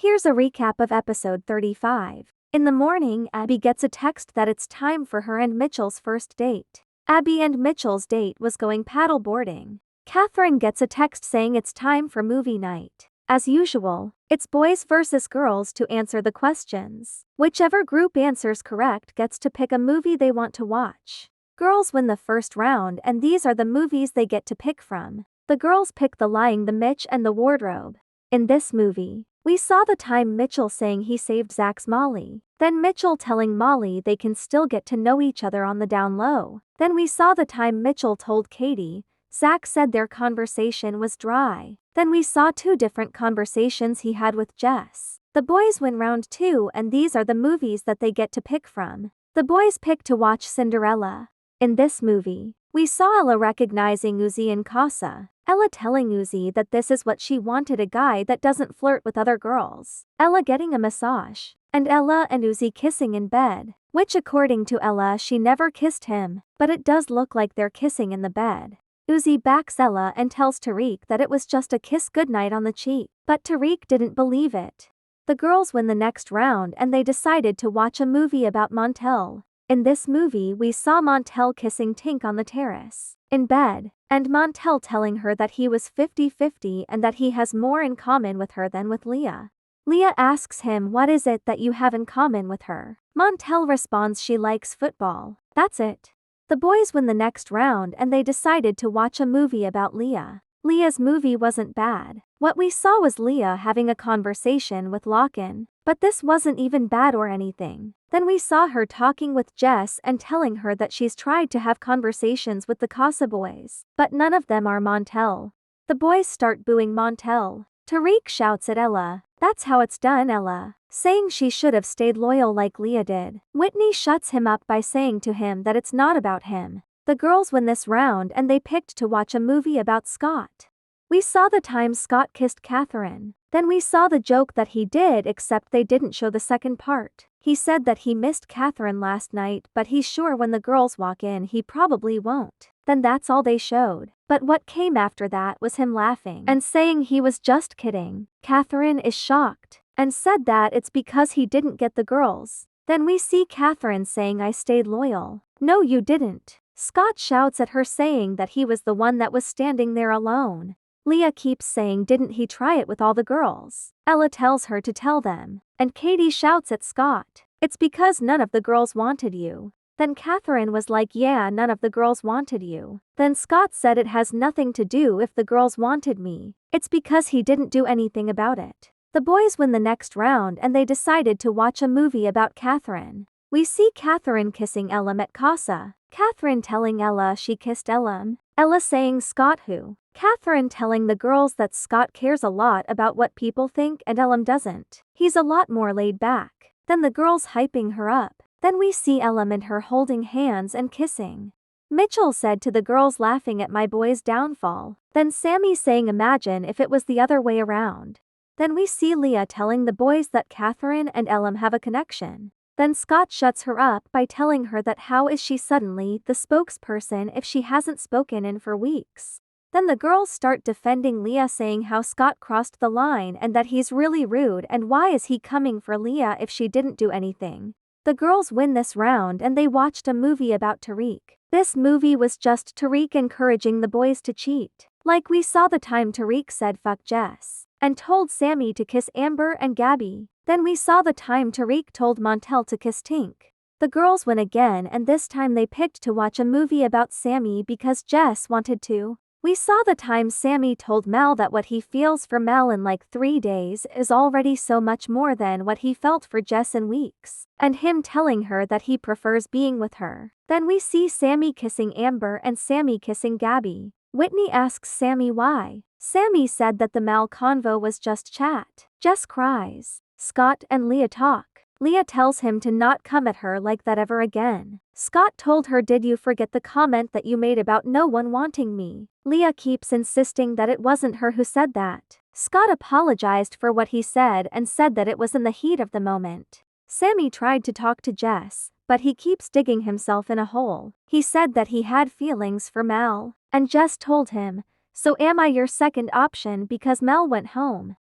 Here's a recap of episode 35. In the morning, Abby gets a text that it's time for her and Mitchell's first date. Abby and Mitchell's date was going paddle boarding. Catherine gets a text saying it's time for movie night. As usual, it's boys versus girls to answer the questions. Whichever group answers correct gets to pick a movie they want to watch. Girls win the first round, and these are the movies they get to pick from. The girls pick The Lying, The Mitch, and The Wardrobe. In this movie, we saw the time Mitchell saying he saved Zach's Molly, then Mitchell telling Molly they can still get to know each other on the down low. Then we saw the time Mitchell told Katie Zach said their conversation was dry. Then we saw two different conversations he had with Jess. The boys win round 2, and these are the movies that they get to pick from. The boys pick to watch Cinderella. In this movie, we saw Ella recognizing Uzi in Casa. Ella telling Uzi that this is what she wanted, a guy that doesn't flirt with other girls. Ella getting a massage. And Ella and Uzi kissing in bed. Which according to Ella she never kissed him, but it does look like they're kissing in the bed. Uzi backs Ella and tells Tariq that it was just a kiss goodnight on the cheek, but Tariq didn't believe it. The girls win the next round, and they decided to watch a movie about Montel. In this movie we saw Montel kissing Tink on the terrace, in bed, and Montel telling her that he was 50-50 and that he has more in common with her than with Leah. Leah asks him, "What is it that you have in common with her?" Montel responds she likes football. That's it. The boys win the next round, and they decided to watch a movie about Leah. Leah's movie wasn't bad. What we saw was Leah having a conversation with Locken, but this wasn't even bad or anything. Then we saw her talking with Jess and telling her that she's tried to have conversations with the Casa boys, but none of them are Montel. The boys start booing Montel. Tariq shouts at Ella, "That's how it's done, Ella," saying she should have stayed loyal like Leah did. Whitney shuts him up by saying to him that it's not about him. The girls win this round, and they picked to watch a movie about Scott. We saw the time Scott kissed Catherine. Then we saw the joke that he did, except they didn't show the second part. He said that he missed Catherine last night, but he's sure when the girls walk in he probably won't. Then that's all they showed. But what came after that was him laughing and saying he was just kidding. Catherine is shocked and said that it's because he didn't get the girls. Then we see Catherine saying, "I stayed loyal." "No, you didn't." Scott shouts at her saying that he was the one that was standing there alone. Leah keeps saying, "Didn't he try it with all the girls?" Ella tells her to tell them, and Katie shouts at Scott, "It's because none of the girls wanted you." Then Catherine was like, "Yeah, none of the girls wanted you." Then Scott said, "It has nothing to do if the girls wanted me. It's because he didn't do anything about it." The boys win the next round, and they decided to watch a movie about Catherine. We see Catherine kissing Elam at Casa. Catherine telling Ella she kissed Elam. Ella saying Scott who. Catherine telling the girls that Scott cares a lot about what people think and Elam doesn't. He's a lot more laid back. Then the girls hyping her up. Then we see Elam and her holding hands and kissing. Mitchell said to the girls laughing at my boy's downfall. Then Sammy saying imagine if it was the other way around. Then we see Leah telling the boys that Catherine and Elam have a connection. Then Scott shuts her up by telling her that how is she suddenly the spokesperson if she hasn't spoken in for weeks. Then the girls start defending Leah saying how Scott crossed the line and that he's really rude and why is he coming for Leah if she didn't do anything. The girls win this round, and they watched a movie about Tariq. This movie was just Tariq encouraging the boys to cheat. Like we saw the time Tariq said fuck Jess and told Sammy to kiss Amber and Gabby. Then we saw the time Tariq told Montel to kiss Tink. The girls win again, and this time they picked to watch a movie about Sammy because Jess wanted to. We saw the time Sammy told Mal that what he feels for Mal in like 3 days is already so much more than what he felt for Jess in weeks, and him telling her that he prefers being with her. Then we see Sammy kissing Amber and Sammy kissing Gabby. Whitney asks Sammy why. Sammy said that the Mal convo was just chat. Jess cries. Scott and Leah talk. Leah tells him to not come at her like that ever again. Scott told her, "Did you forget the comment that you made about no one wanting me?" Leah keeps insisting that it wasn't her who said that. Scott apologized for what he said and said that it was in the heat of the moment. Sammy tried to talk to Jess, but he keeps digging himself in a hole. He said that he had feelings for Mal, and Jess told him, "So am I your second option because Mel went home."